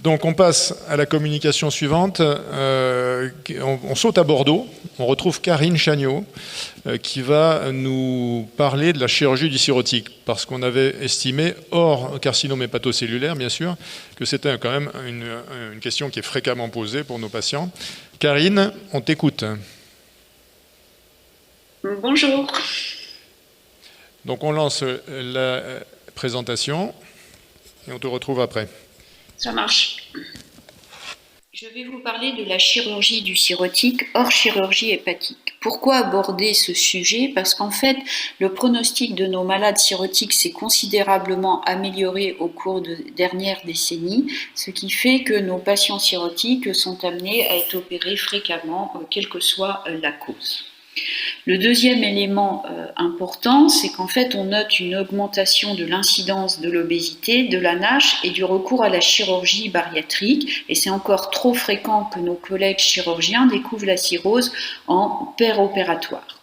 Donc on passe à la communication suivante. On saute à Bordeaux. On retrouve Karine Chagnot qui va nous parler de la chirurgie du cirrhotique, parce qu'on avait estimé, hors carcinome hépatocellulaire bien sûr, que c'était quand même une question qui est fréquemment posée pour nos patients. Karine, on t'écoute. Bonjour. Donc on lance la présentation et on te retrouve après. Ça marche. Je vais vous parler de la chirurgie du cirrhotique hors chirurgie hépatique. Pourquoi aborder ce sujet? Parce qu'en fait, le pronostic de nos malades cirrhotiques s'est considérablement amélioré au cours des dernières décennies, ce qui fait que nos patients cirrhotiques sont amenés à être opérés fréquemment, quelle que soit la cause. Le deuxième élément important, c'est qu'en fait, on note une augmentation de l'incidence de l'obésité, de la NASH et du recours à la chirurgie bariatrique. Et c'est encore trop fréquent que nos collègues chirurgiens découvrent la cirrhose en péropératoire.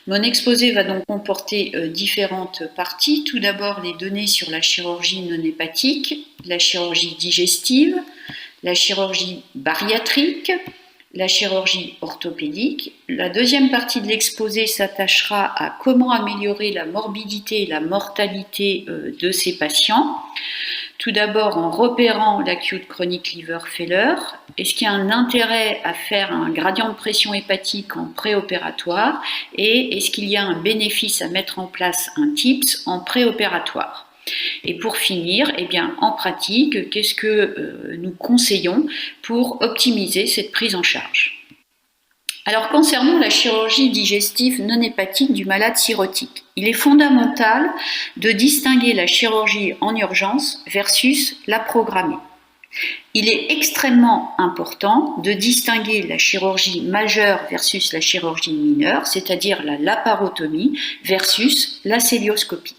Mon exposé va donc comporter différentes parties. Tout d'abord, les données sur la chirurgie non hépatique, la chirurgie digestive, la chirurgie bariatrique, la chirurgie orthopédique. La deuxième partie de l'exposé s'attachera à comment améliorer la morbidité et la mortalité de ces patients. Tout d'abord en repérant l'acute chronic liver failure. Est-ce qu'il y a un intérêt à faire un gradient de pression hépatique en préopératoire et est-ce qu'il y a un bénéfice à mettre en place un TIPS en préopératoire? Et pour finir, eh bien, en pratique, qu'est-ce que nous conseillons pour optimiser cette prise en charge? Alors, concernant la chirurgie digestive non hépatique du malade cirrhotique, il est fondamental de distinguer la chirurgie en urgence versus la programmée. Il est extrêmement important de distinguer la chirurgie majeure versus la chirurgie mineure, c'est-à-dire la laparotomie versus la cœlioscopie.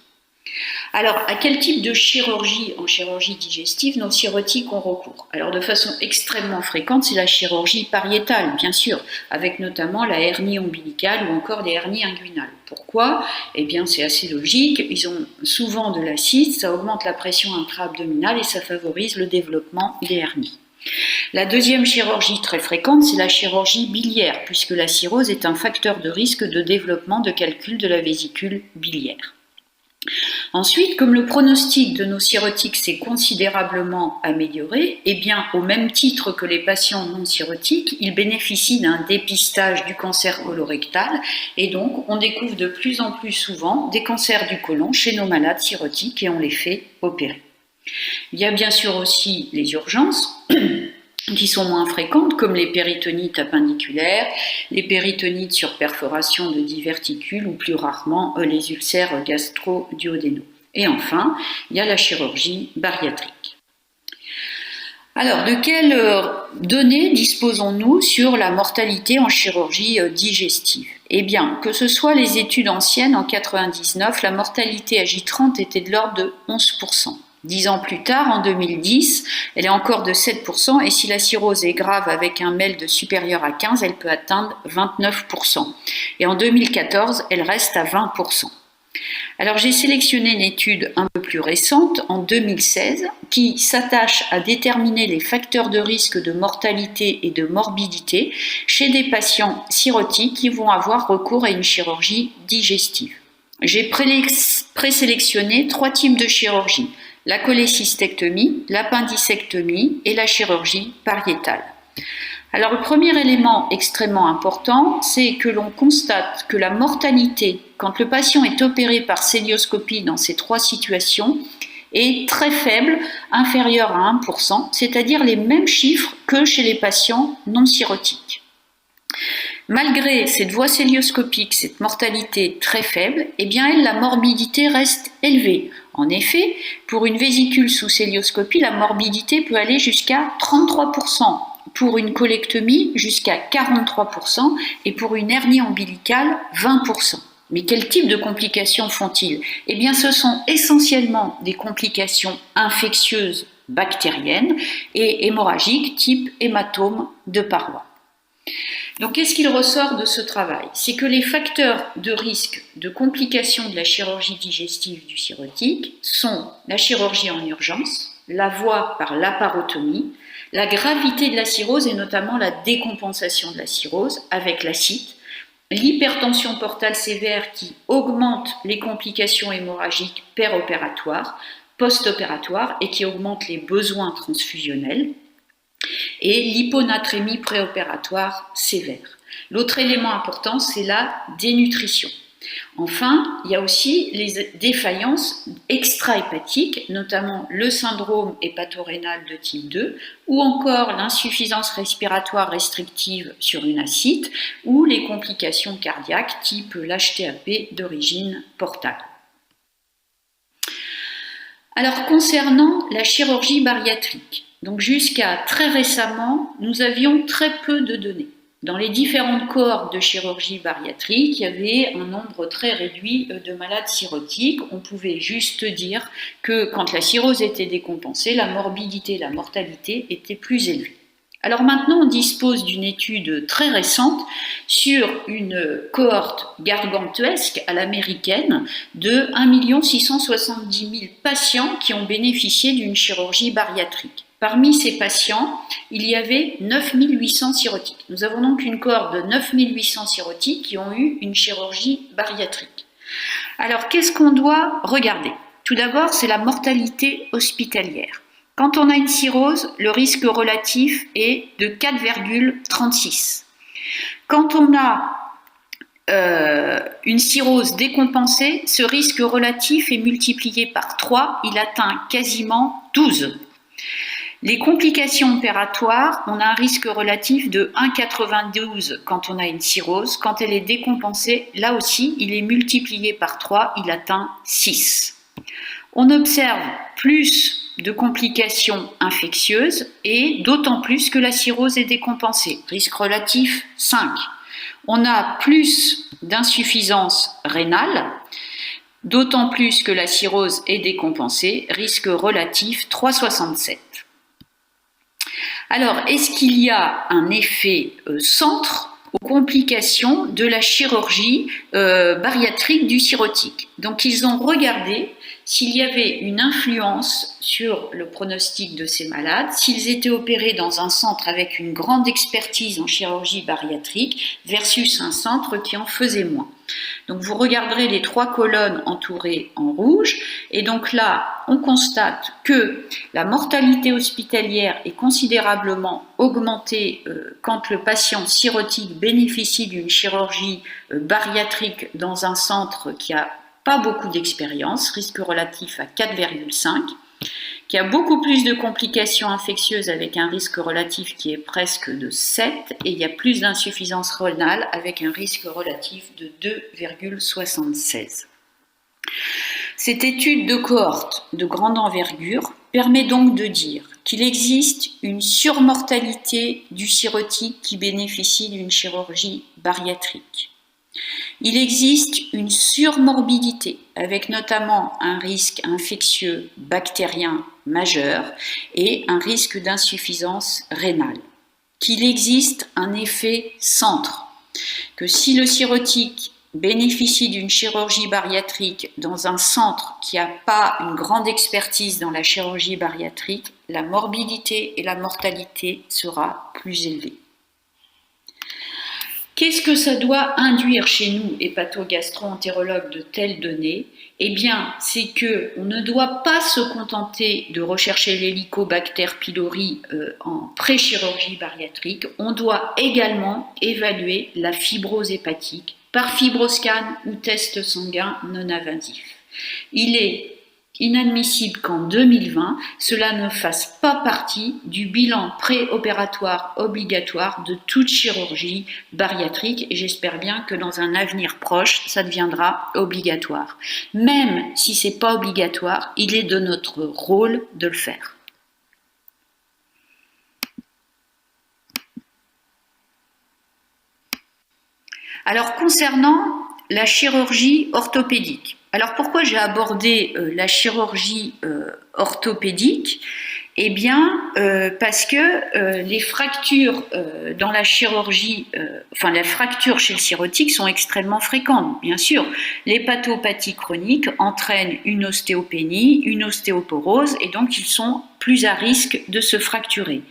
Alors, à quel type de chirurgie en chirurgie digestive nos cirrhotiques ont recours? Alors, de façon extrêmement fréquente, c'est la chirurgie pariétale, bien sûr, avec notamment la hernie ombilicale ou encore les hernies inguinales. Pourquoi? Eh bien, c'est assez logique. Ils ont souvent de l'acide, ça augmente la pression intra-abdominale et ça favorise le développement des hernies. La deuxième chirurgie très fréquente, c'est la chirurgie biliaire, puisque la cirrhose est un facteur de risque de développement de calcul de la vésicule biliaire. Ensuite, comme le pronostic de nos cirrhotiques s'est considérablement amélioré, eh bien, au même titre que les patients non cirrhotiques, ils bénéficient d'un dépistage du cancer colorectal et donc on découvre de plus en plus souvent des cancers du côlon chez nos malades cirrhotiques et on les fait opérer. Il y a bien sûr aussi les urgences qui sont moins fréquentes, comme les péritonites appendiculaires, les péritonites sur perforation de diverticules ou plus rarement les ulcères gastro-duodénaux. Et enfin, il y a la chirurgie bariatrique. Alors, de quelles données disposons-nous sur la mortalité en chirurgie digestive? Eh bien, que ce soit les études anciennes, en 1999, la mortalité à J30 était de l'ordre de 11%. 10 ans plus tard, en 2010, elle est encore de 7%, et si la cirrhose est grave avec un MELD supérieur à 15, elle peut atteindre 29%. Et en 2014, elle reste à 20%. Alors j'ai sélectionné une étude un peu plus récente, en 2016, qui s'attache à déterminer les facteurs de risque de mortalité et de morbidité chez des patients cirrhotiques qui vont avoir recours à une chirurgie digestive. J'ai présélectionné 3 types de chirurgie: la cholécystectomie, l'appendicectomie et la chirurgie pariétale. Alors le premier élément extrêmement important, c'est que l'on constate que la mortalité, quand le patient est opéré par cœlioscopie dans ces 3 situations, est très faible, inférieure à 1%, c'est-à-dire les mêmes chiffres que chez les patients non cirrhotiques. Malgré cette voie cœlioscopique, cette mortalité très faible, eh bien la morbidité reste élevée. En effet, pour une vésicule sous cœlioscopie, la morbidité peut aller jusqu'à 33%, pour une colectomie jusqu'à 43% et pour une hernie ombilicale 20%. Mais quel type de complications font-ils? Eh bien, ce sont essentiellement des complications infectieuses bactériennes et hémorragiques type hématome de paroi. Donc, qu'est-ce qu'il ressort de ce travail? C'est que les facteurs de risque de complications de la chirurgie digestive du cirrhotique sont la chirurgie en urgence, la voie par laparotomie, la gravité de la cirrhose et notamment la décompensation de la cirrhose avec l'acide, l'hypertension portale sévère qui augmente les complications hémorragiques péropératoires, post-opératoires et qui augmente les besoins transfusionnels, et l'hyponatrémie préopératoire sévère. L'autre élément important, c'est la dénutrition. Enfin, il y a aussi les défaillances extra-hépatiques, notamment le syndrome hépatorénal de type 2, ou encore l'insuffisance respiratoire restrictive sur une acide, ou les complications cardiaques type l'HTAP d'origine portale. Alors, concernant la chirurgie bariatrique, donc jusqu'à très récemment, nous avions très peu de données. Dans les différentes cohortes de chirurgie bariatrique, il y avait un nombre très réduit de malades cirrhotiques. On pouvait juste dire que quand la cirrhose était décompensée, la morbidité et la mortalité étaient plus élevées. Alors maintenant, on dispose d'une étude très récente sur une cohorte gargantuesque à l'américaine de 1 670 000 patients qui ont bénéficié d'une chirurgie bariatrique. Parmi ces patients, il y avait 9 800 cirrhotiques. Nous avons donc une cohorte de 9 800 cirrhotiques qui ont eu une chirurgie bariatrique. Alors, qu'est-ce qu'on doit regarder? Tout d'abord, c'est la mortalité hospitalière. Quand on a une cirrhose, le risque relatif est de 4,36. Quand on a une cirrhose décompensée, ce risque relatif est multiplié par 3, il atteint quasiment 12. Les complications opératoires, on a un risque relatif de 1,92 quand on a une cirrhose. Quand elle est décompensée, là aussi, il est multiplié par 3, il atteint 6. On observe plus de complications infectieuses et d'autant plus que la cirrhose est décompensée. Risque relatif 5. On a plus d'insuffisance rénale, d'autant plus que la cirrhose est décompensée. Risque relatif 3,67. Alors, est-ce qu'il y a un effet centre aux complications de la chirurgie bariatrique du cirrhotique? Donc, ils ont regardé s'il y avait une influence sur le pronostic de ces malades, s'ils étaient opérés dans un centre avec une grande expertise en chirurgie bariatrique versus un centre qui en faisait moins. Donc vous regarderez les 3 colonnes entourées en rouge et donc là on constate que la mortalité hospitalière est considérablement augmentée quand le patient cirrhotique bénéficie d'une chirurgie bariatrique dans un centre qui a pas beaucoup d'expérience, risque relatif à 4,5, qui a beaucoup plus de complications infectieuses avec un risque relatif qui est presque de 7, et il y a plus d'insuffisance rénale avec un risque relatif de 2,76. Cette étude de cohorte de grande envergure permet donc de dire qu'il existe une surmortalité du cirrhotique qui bénéficie d'une chirurgie bariatrique. Il existe une surmorbidité avec notamment un risque infectieux bactérien majeur et un risque d'insuffisance rénale. Qu'il existe un effet centre, que si le cirrhotique bénéficie d'une chirurgie bariatrique dans un centre qui n'a pas une grande expertise dans la chirurgie bariatrique, la morbidité et la mortalité sera plus élevée. Qu'est-ce que ça doit induire chez nous, hépatogastro-entérologues, de telles données? Eh bien, c'est qu'on ne doit pas se contenter de rechercher l'Helicobacter pylori en pré-chirurgie bariatrique. On doit également évaluer la fibrose hépatique par fibroscan ou test sanguin non invasif. Il est inadmissible qu'en 2020, cela ne fasse pas partie du bilan préopératoire obligatoire de toute chirurgie bariatrique et j'espère bien que dans un avenir proche, ça deviendra obligatoire. Même si ce n'est pas obligatoire, il est de notre rôle de le faire. Alors concernant la chirurgie orthopédique, alors pourquoi j'ai abordé la chirurgie orthopédique? Eh bien, parce que les fractures dans la chirurgie, les fractures chez le cirrhotique sont extrêmement fréquentes. Bien sûr, l'hépatopathie chronique entraîne une ostéopénie, une ostéoporose, et donc ils sont plus à risque de se fracturer.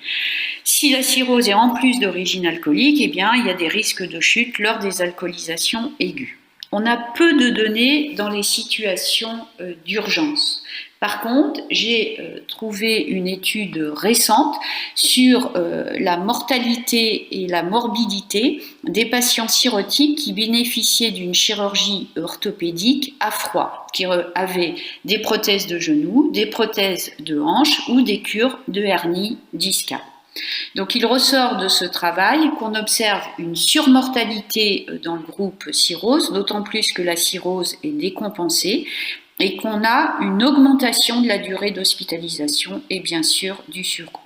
Si la cirrhose est en plus d'origine alcoolique, eh bien, il y a des risques de chute lors des alcoolisations aiguës. On a peu de données dans les situations d'urgence. Par contre, j'ai trouvé une étude récente sur la mortalité et la morbidité des patients cirrhotiques qui bénéficiaient d'une chirurgie orthopédique à froid, qui avaient des prothèses de genoux, des prothèses de hanches ou des cures de hernie discale. Donc il ressort de ce travail qu'on observe une surmortalité dans le groupe cirrhose, d'autant plus que la cirrhose est décompensée, et qu'on a une augmentation de la durée d'hospitalisation et bien sûr du surcoût.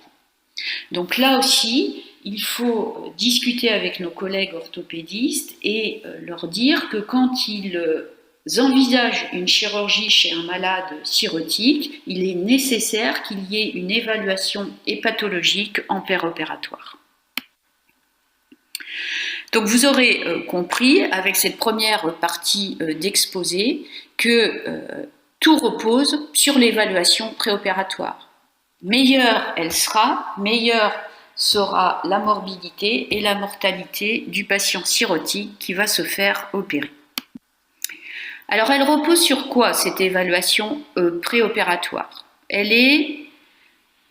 Donc là aussi, il faut discuter avec nos collègues orthopédistes et leur dire que quand ils envisagent une chirurgie chez un malade cirrhotique, il est nécessaire qu'il y ait une évaluation hépatologique en péropératoire. Donc vous aurez compris avec cette première partie d'exposé que tout repose sur l'évaluation préopératoire. Meilleure elle sera, meilleure sera la morbidité et la mortalité du patient cirrhotique qui va se faire opérer. Alors elle repose sur quoi cette évaluation préopératoire? Elle est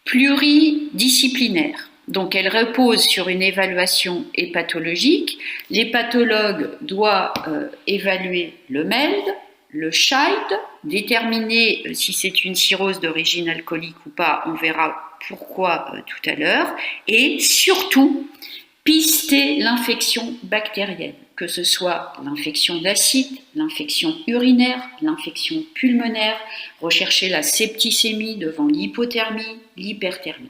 pluridisciplinaire. Donc elle repose sur une évaluation hépatologique. L'hépatologue doit évaluer le MELD, le CHILD, déterminer si c'est une cirrhose d'origine alcoolique ou pas, on verra pourquoi tout à l'heure, et surtout pister l'infection bactérienne, que ce soit l'infection d'acide, l'infection urinaire, l'infection pulmonaire, rechercher la septicémie devant l'hypothermie, l'hyperthermie.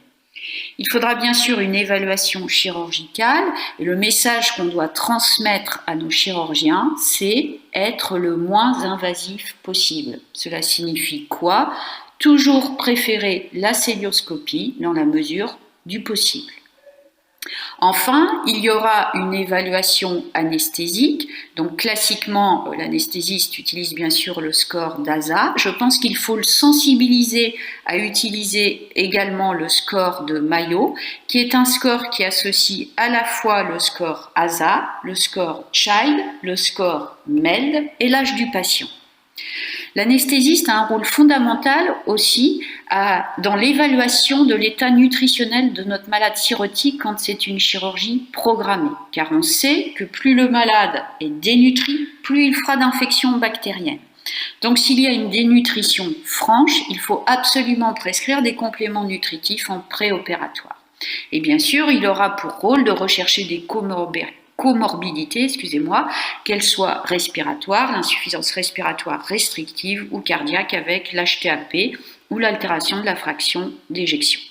Il faudra bien sûr une évaluation chirurgicale et le message qu'on doit transmettre à nos chirurgiens, c'est être le moins invasif possible. Cela signifie quoi? Toujours préférer la cœlioscopie dans la mesure du possible. Enfin, il y aura une évaluation anesthésique. Donc classiquement, l'anesthésiste utilise bien sûr le score d'ASA. Je pense qu'il faut le sensibiliser à utiliser également le score de Mayo, qui est un score qui associe à la fois le score ASA, le score CHILD, le score MELD et l'âge du patient. L'anesthésiste a un rôle fondamental aussi dans l'évaluation de l'état nutritionnel de notre malade cirrhotique quand c'est une chirurgie programmée, car on sait que plus le malade est dénutri, plus il fera d'infections bactériennes. Donc s'il y a une dénutrition franche, il faut absolument prescrire des compléments nutritifs en préopératoire. Et bien sûr, il aura pour rôle de rechercher des comorbidités, qu'elles soient respiratoires, l'insuffisance respiratoire restrictive ou cardiaque avec l'HTAP ou l'altération de la fraction d'éjection.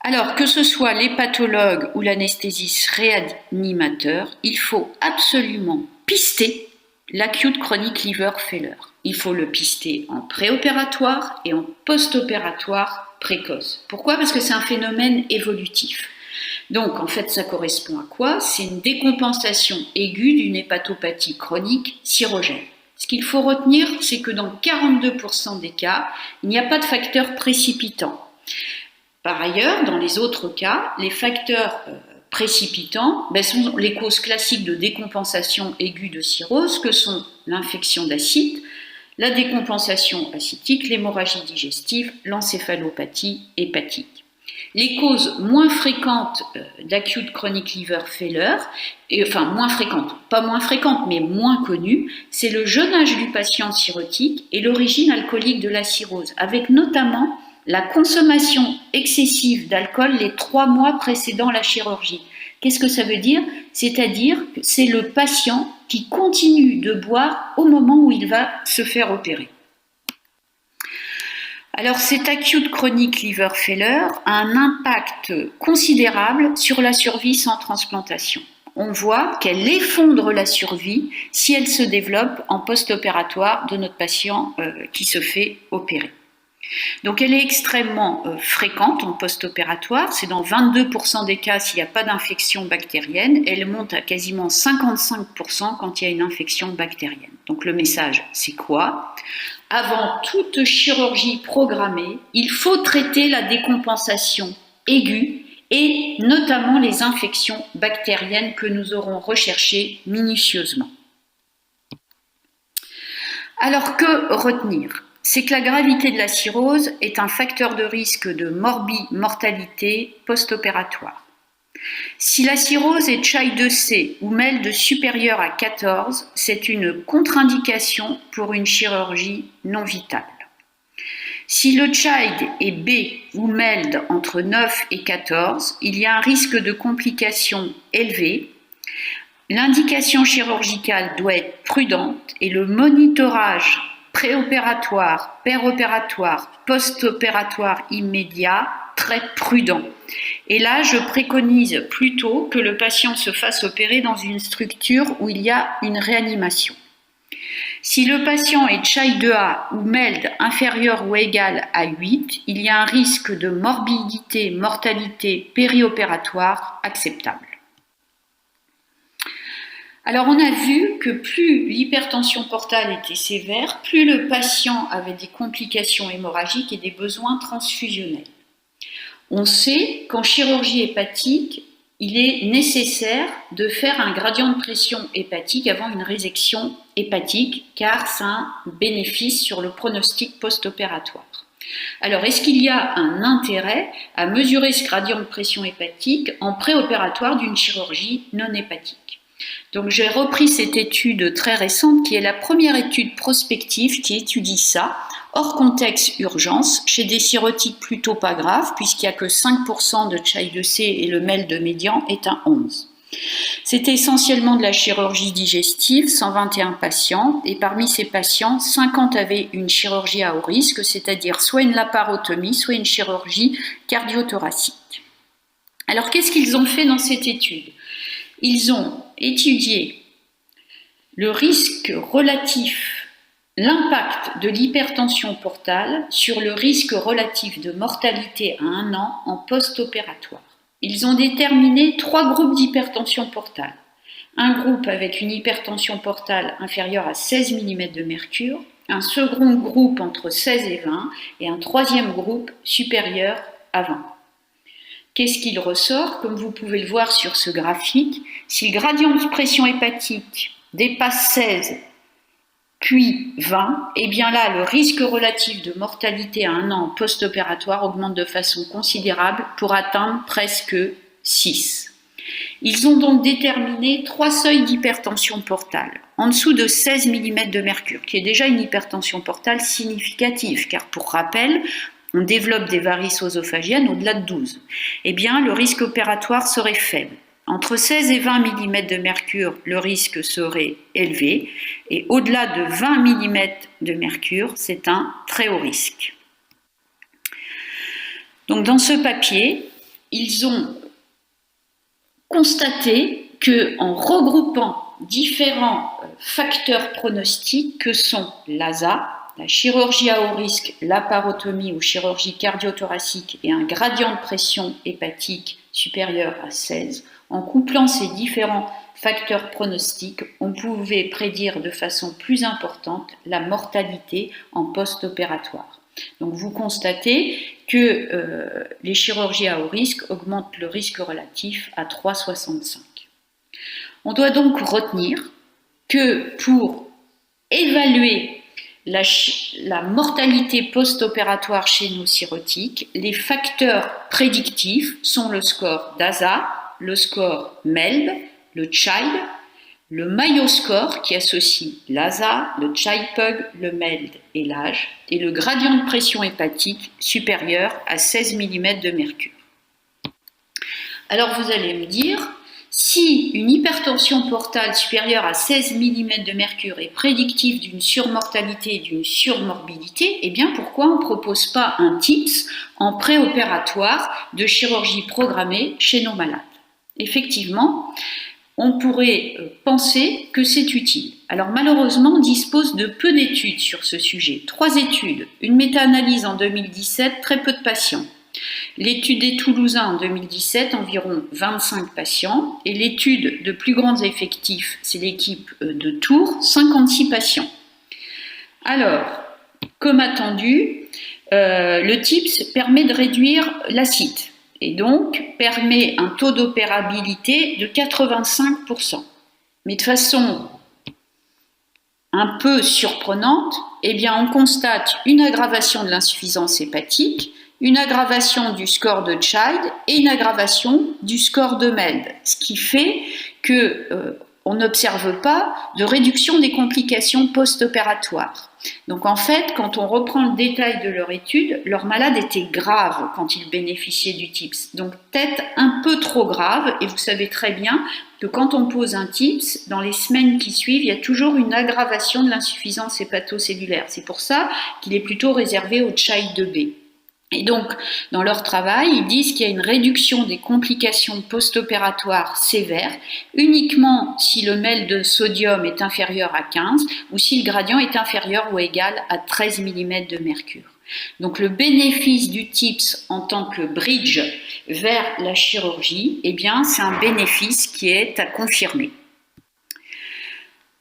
Alors, que ce soit l'hépatologue ou l'anesthésiste réanimateur, il faut absolument pister l'acute chronic liver failure. Il faut le pister en préopératoire et en post-opératoire précoce. Pourquoi? Parce que c'est un phénomène évolutif. Donc, en fait, ça correspond à quoi? C'est une décompensation aiguë d'une hépatopathie chronique cirrhogène. Ce qu'il faut retenir, c'est que dans 42% des cas, il n'y a pas de facteur précipitant. Par ailleurs, dans les autres cas, les facteurs précipitants sont les causes classiques de décompensation aiguë de cirrhose, que sont l'infection d'acide, la décompensation acidique, l'hémorragie digestive, l'encéphalopathie hépatique. Les causes moins fréquentes d'acute chronic liver failure, pas moins fréquentes, mais moins connues, c'est le jeune âge du patient cirrhotique et l'origine alcoolique de la cirrhose, avec notamment la consommation excessive d'alcool les 3 mois précédant la chirurgie. Qu'est-ce que ça veut dire? C'est-à-dire que c'est le patient qui continue de boire au moment où il va se faire opérer. Alors, cet acute chronic liver failure a un impact considérable sur la survie sans transplantation. On voit qu'elle effondre la survie si elle se développe en post-opératoire de notre patient qui se fait opérer. Donc elle est extrêmement fréquente en post-opératoire, c'est dans 22% des cas s'il n'y a pas d'infection bactérienne, elle monte à quasiment 55% quand il y a une infection bactérienne. Donc le message, c'est quoi? Avant toute chirurgie programmée, il faut traiter la décompensation aiguë et notamment les infections bactériennes que nous aurons recherchées minutieusement. Alors que retenir? C'est que la gravité de la cirrhose est un facteur de risque de mortalité post-opératoire. Si la cirrhose est Child-2C ou MELD supérieure à 14, c'est une contre-indication pour une chirurgie non vitale. Si le Child est B ou MELD entre 9 et 14, il y a un risque de complications élevé. L'indication chirurgicale doit être prudente et le monitorage préopératoire, péropératoire, post-opératoire immédiat, très prudent. Et là, je préconise plutôt que le patient se fasse opérer dans une structure où il y a une réanimation. Si le patient est Child-2A ou MELD inférieur ou égal à 8, il y a un risque de morbidité, mortalité périopératoire acceptable. Alors on a vu que plus l'hypertension portale était sévère, plus le patient avait des complications hémorragiques et des besoins transfusionnels. On sait qu'en chirurgie hépatique, il est nécessaire de faire un gradient de pression hépatique avant une résection hépatique car ça a un bénéfice sur le pronostic post-opératoire. Alors, est-ce qu'il y a un intérêt à mesurer ce gradient de pression hépatique en préopératoire d'une chirurgie non hépatique? Donc j'ai repris cette étude très récente qui est la première étude prospective qui étudie ça, hors contexte urgence, chez des cirrhotiques plutôt pas graves, puisqu'il n'y a que 5% de Child-2C et le MELD médian est à 11. C'était essentiellement de la chirurgie digestive, 121 patients, et parmi ces patients, 50 avaient une chirurgie à haut risque, c'est-à-dire soit une laparotomie, soit une chirurgie cardiothoracique. Alors qu'est-ce qu'ils ont fait dans cette étude? Ils ont étudié le risque relatif, l'impact de l'hypertension portale sur le risque relatif de mortalité à 1 an en post-opératoire. Ils ont déterminé 3 groupes d'hypertension portale. Un groupe avec une hypertension portale inférieure à 16 mm de mercure, un second groupe entre 16 et 20 et un troisième groupe supérieur à 20. Qu'est-ce qu'il ressort? Comme vous pouvez le voir sur ce graphique, si le gradient de pression hépatique dépasse 16 puis 20, et bien là, le risque relatif de mortalité à 1 an post-opératoire augmente de façon considérable pour atteindre presque 6. Ils ont donc déterminé 3 seuils d'hypertension portale, en dessous de 16 mm de mercure, qui est déjà une hypertension portale significative, car pour rappel, on développe des varices œsophagiennes au-delà de 12. Eh bien, le risque opératoire serait faible. Entre 16 et 20 mm de mercure, le risque serait élevé, et au-delà de 20 mm de mercure, c'est un très haut risque. Donc, dans ce papier, ils ont constaté qu'en regroupant différents facteurs pronostiques que sont l'ASA, la chirurgie à haut risque, laparotomie ou chirurgie cardiothoracique et un gradient de pression hépatique supérieur à 16, en couplant ces différents facteurs pronostiques, on pouvait prédire de façon plus importante la mortalité en post-opératoire. Donc vous constatez que les chirurgies à haut risque augmentent le risque relatif à 3,65. On doit donc retenir que pour évaluer la mortalité post-opératoire chez nos cirrhotiques, les facteurs prédictifs sont le score DASA, le score MELD, le CHILD, le Mayo Score qui associe l'ASA, le CHILD-PUG, le MELD et l'âge, et le gradient de pression hépatique supérieur à 16 mm de mercure. Alors vous allez me dire, si une hypertension portale supérieure à 16 mm de mercure est prédictive d'une surmortalité et d'une surmorbidité, eh bien pourquoi on ne propose pas un TIPS en préopératoire de chirurgie programmée chez nos malades? Effectivement, on pourrait penser que c'est utile. Alors malheureusement, on dispose de peu d'études sur ce sujet. 3 études, une méta-analyse en 2017, très peu de patients. L'étude des Toulousains en 2017, environ 25 patients. Et l'étude de plus grands effectifs, c'est l'équipe de Tours, 56 patients. Alors, comme attendu, le TIPS permet de réduire l'acide et donc permet un taux d'opérabilité de 85%. Mais de façon un peu surprenante, eh bien, on constate une aggravation de l'insuffisance hépatique, une aggravation du score de Child et une aggravation du score de MELD, ce qui fait que on n'observe pas de réduction des complications post-opératoires. Donc en fait, quand on reprend le détail de leur étude, leurs malades étaient graves quand ils bénéficiaient du TIPS. Donc peut-être un peu trop grave, et vous savez très bien que quand on pose un TIPS, dans les semaines qui suivent, il y a toujours une aggravation de l'insuffisance hépatocellulaire. C'est pour ça qu'il est plutôt réservé au Child 2B. Et donc, dans leur travail, ils disent qu'il y a une réduction des complications post-opératoires sévères uniquement si le MEL de sodium est inférieur à 15 ou si le gradient est inférieur ou égal à 13 mm de mercure. Donc, le bénéfice du TIPS en tant que bridge vers la chirurgie, eh bien, c'est un bénéfice qui est à confirmer.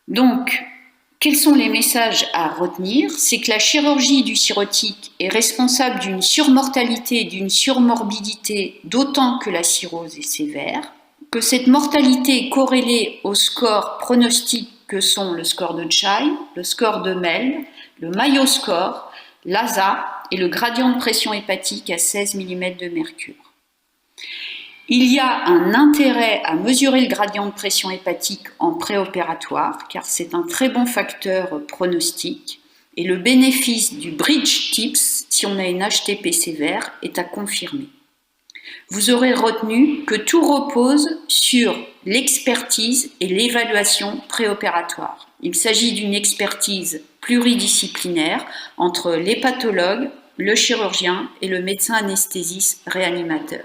Donc, quels sont les messages à retenir? C'est que la chirurgie du cirrhotique est responsable d'une surmortalité et d'une surmorbidité d'autant que la cirrhose est sévère, que cette mortalité est corrélée au score pronostic que sont le score de Child, le score de MEL, le Mayo score, l'ASA et le gradient de pression hépatique à 16 mm de mercure. Il y a un intérêt à mesurer le gradient de pression hépatique en préopératoire, car c'est un très bon facteur pronostic, et le bénéfice du bridge TIPS, si on a une HTP sévère, est à confirmer. Vous aurez retenu que tout repose sur l'expertise et l'évaluation préopératoire. Il s'agit d'une expertise pluridisciplinaire entre l'hépatologue, le chirurgien et le médecin anesthésiste réanimateur.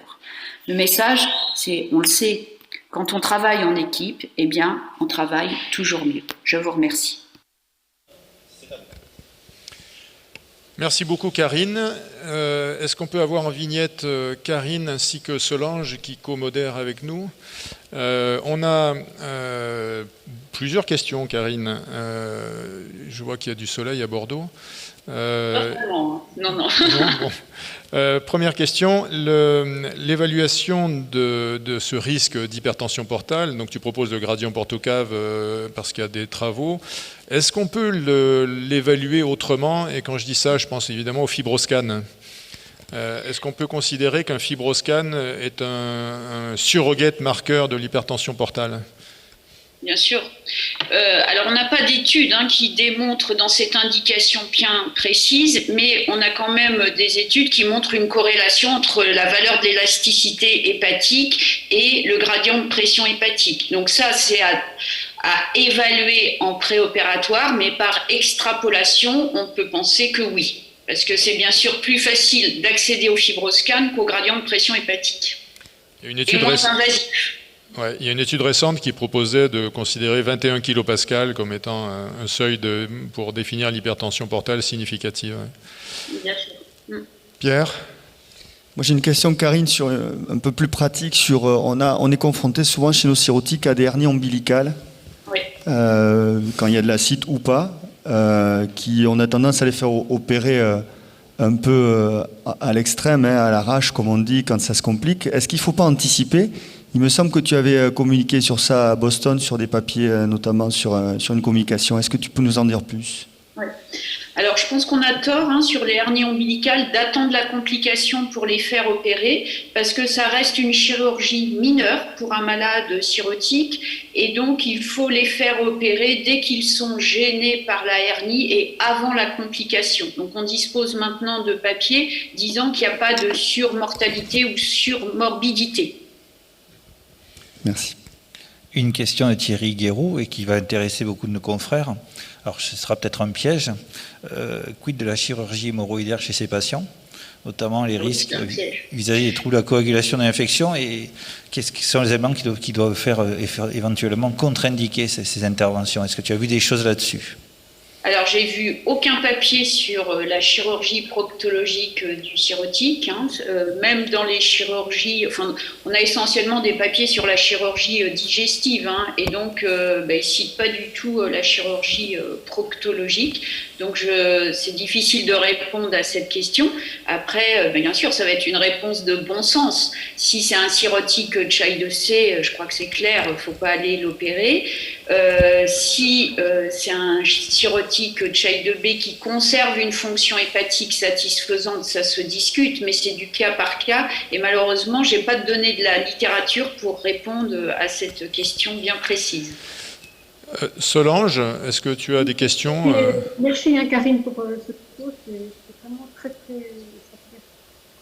Le message, c'est, on le sait, quand on travaille en équipe, eh bien, on travaille toujours mieux. Je vous remercie. Merci beaucoup, Karine. Est-ce qu'on peut avoir en vignette Karine ainsi que Solange qui co-modèrent avec nous? On a plusieurs questions, Karine. Je vois qu'il y a du soleil à Bordeaux. Non. Bon. Première question, l'évaluation de ce risque d'hypertension portale, donc tu proposes le gradient Porto-Cave parce qu'il y a des travaux. Est-ce qu'on peut l'évaluer autrement? Et quand je dis ça, je pense évidemment au fibroscan. Est-ce qu'on peut considérer qu'un fibroscan est un surrogate marqueur de l'hypertension portale? Bien sûr. Alors, on n'a pas d'études qui démontrent dans cette indication bien précise, mais on a quand même des études qui montrent une corrélation entre la valeur de l'élasticité hépatique et le gradient de pression hépatique. Donc ça, c'est à évaluer en préopératoire, mais par extrapolation, on peut penser que oui. Parce que c'est bien sûr plus facile d'accéder au fibroscan qu'au gradient de pression hépatique. Il y a une étude invasif. Ouais, il y a une étude récente qui proposait de considérer 21 kPa comme étant un seuil pour définir l'hypertension portale significative. Bien sûr. Pierre? Moi j'ai une question, Karine, sur un peu plus pratique. On est confronté souvent chez nos cirrhotiques à des hernies ombilicales, oui. Quand il y a de l'acide ou pas, on a tendance à les faire opérer un peu à l'extrême, à l'arrache, comme on dit, quand ça se complique. Est-ce qu'il ne faut pas anticiper? Il me semble que tu avais communiqué sur ça à Boston, sur des papiers, notamment sur une communication. Est-ce que tu peux nous en dire plus? Oui. Alors, je pense qu'on a tort sur les hernies ombilicales d'attendre la complication pour les faire opérer, parce que ça reste une chirurgie mineure pour un malade cirrhotique, et donc il faut les faire opérer dès qu'ils sont gênés par la hernie et avant la complication. Donc, on dispose maintenant de papiers disant qu'il n'y a pas de surmortalité ou surmorbidité. Merci. Une question de Thierry Guéroux et qui va intéresser beaucoup de nos confrères. Alors, ce sera peut-être un piège. Quid de la chirurgie hémorroïdaire chez ces patients? notamment les Oui, risques c'est un piège. vis-à-vis des troubles de la coagulation de l'infection, et quels sont les éléments qui doivent faire éventuellement contre-indiquer ces interventions? Est-ce que tu as vu des choses là-dessus? Alors, j'ai vu aucun papier sur la chirurgie proctologique du cirrhotique. Même dans les chirurgies, enfin, on a essentiellement des papiers sur la chirurgie digestive. Et donc, ils ne citent pas du tout la chirurgie proctologique. Donc, c'est difficile de répondre à cette question. Après, bien sûr, ça va être une réponse de bon sens. Si c'est un cirrhotique Child C, je crois que c'est clair, il ne faut pas aller l'opérer. Si c'est un cirrhotique Child B qui conserve une fonction hépatique satisfaisante, ça se discute, mais c'est du cas par cas. Et malheureusement, je n'ai pas de données de la littérature pour répondre à cette question bien précise. Solange, est-ce que tu as des questions? Merci Karine pour ce propos, c'est vraiment très très.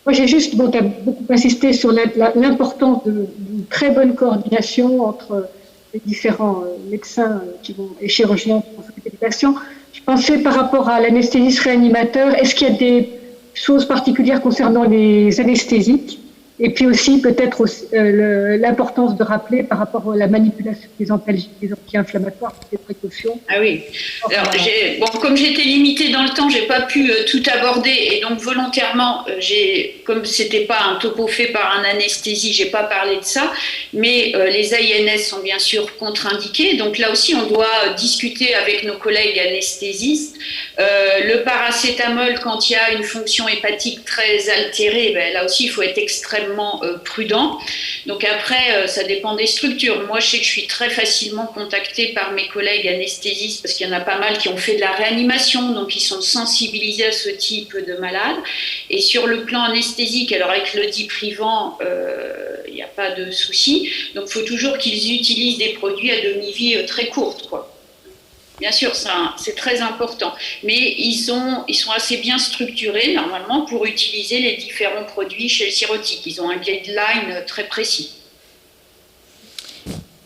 Moi j'ai juste, tu as beaucoup insisté sur l'importance d'une très bonne coordination entre les différents médecins et chirurgiens qui vont s'occuper des patients. Je pensais par rapport à l'anesthésiste réanimateur, est-ce qu'il y a des choses particulières concernant les anesthésiques? Et puis aussi peut-être l'importance de rappeler par rapport à la manipulation des antalgiques, des anti-inflammatoires, des précautions. Ah oui. Alors, comme j'étais limitée dans le temps, j'ai pas pu tout aborder, et donc volontairement, comme c'était pas un topo fait par un anesthésiste, j'ai pas parlé de ça. Mais les AINS sont bien sûr contre-indiqués, donc là aussi on doit discuter avec nos collègues anesthésistes. Le paracétamol, quand il y a une fonction hépatique très altérée, là aussi il faut être extrêmement prudent. Donc après, ça dépend des structures. Moi, je sais que je suis très facilement contactée par mes collègues anesthésistes parce qu'il y en a pas mal qui ont fait de la réanimation, donc ils sont sensibilisés à ce type de malade. Et sur le plan anesthésique, alors avec le diprivant, il n'y a pas de souci. Donc il faut toujours qu'ils utilisent des produits à demi-vie très courte, quoi. Bien sûr, c'est très important. Mais ils sont assez bien structurés, normalement, pour utiliser les différents produits chez le cirrhotique. Ils ont un guideline très précis.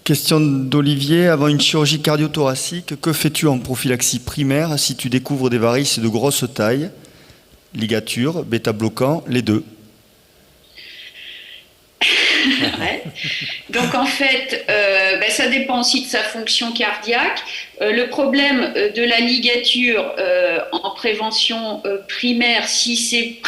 Question d'Olivier. Avant une chirurgie cardio-thoracique, que fais-tu en prophylaxie primaire si tu découvres des varices de grosse taille? Ligature, bêta-bloquant, les deux. Ouais. Donc en fait, ça dépend aussi de sa fonction cardiaque. Le problème de la ligature en prévention primaire, si c'est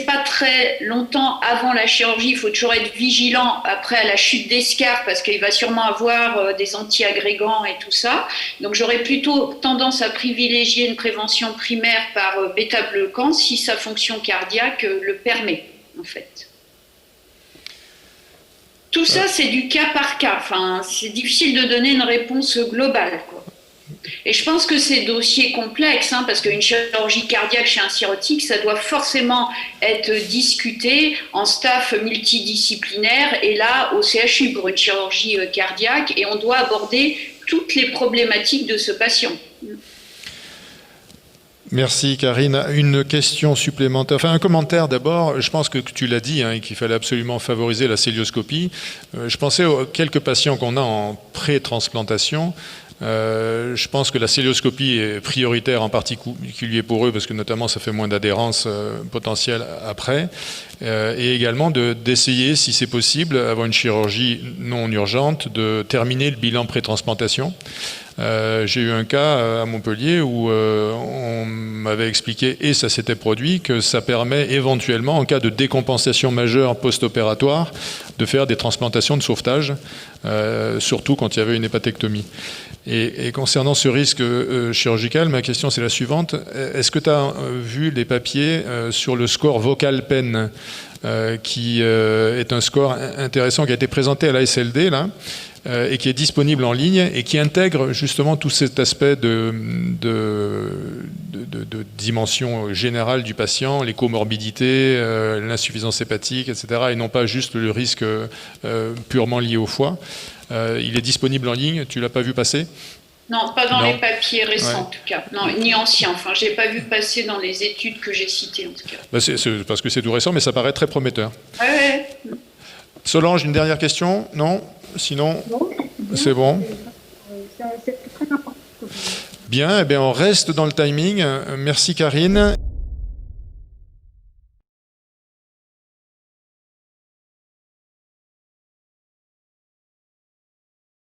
pas très longtemps avant la chirurgie, il faut toujours être vigilant après à la chute d'escarpe parce qu'il va sûrement avoir des antiagrégants et tout ça. Donc j'aurais plutôt tendance à privilégier une prévention primaire par bêta-bloquant si sa fonction cardiaque le permet, en fait. Tout ça, c'est du cas par cas. Enfin, c'est difficile de donner une réponse globale, quoi. Et je pense que c'est dossier complexe, parce qu'une chirurgie cardiaque chez un cirrhotique, ça doit forcément être discuté en staff multidisciplinaire et là, au CHU pour une chirurgie cardiaque, et on doit aborder toutes les problématiques de ce patient. Merci Karine. Une question supplémentaire, enfin un commentaire d'abord. Je pense que tu l'as dit et qu'il fallait absolument favoriser la célioscopie. Je pensais aux quelques patients qu'on a en pré-transplantation. Je pense que la célioscopie est prioritaire en particulier pour eux parce que notamment ça fait moins d'adhérence potentielle après. Et également d'essayer, si c'est possible, avant une chirurgie non urgente, de terminer le bilan pré-transplantation. J'ai eu un cas à Montpellier où on m'avait expliqué, et ça s'était produit, que ça permet éventuellement, en cas de décompensation majeure post-opératoire, de faire des transplantations de sauvetage, surtout quand il y avait une hépatectomie. Et concernant ce risque chirurgical, ma question c'est la suivante. Est-ce que tu as vu les papiers sur le score vocal-peine, qui est un score intéressant qui a été présenté à la SLD, là, et qui est disponible en ligne et qui intègre justement tout cet aspect de dimension générale du patient, les comorbidités, l'insuffisance hépatique, etc., et non pas juste le risque purement lié au foie. Il est disponible en ligne, tu ne l'as pas vu passer ? Non, pas dans Non. les papiers récents en tout cas, non, ni anciens, enfin je n'ai pas vu passer dans les études que j'ai citées en tout cas. C'est parce que c'est tout récent, mais ça paraît très prometteur. Ouais. Solange, une dernière question ? Non ? Sinon, c'est bon. C'est très important. Bien, on reste dans le timing. Merci Karine.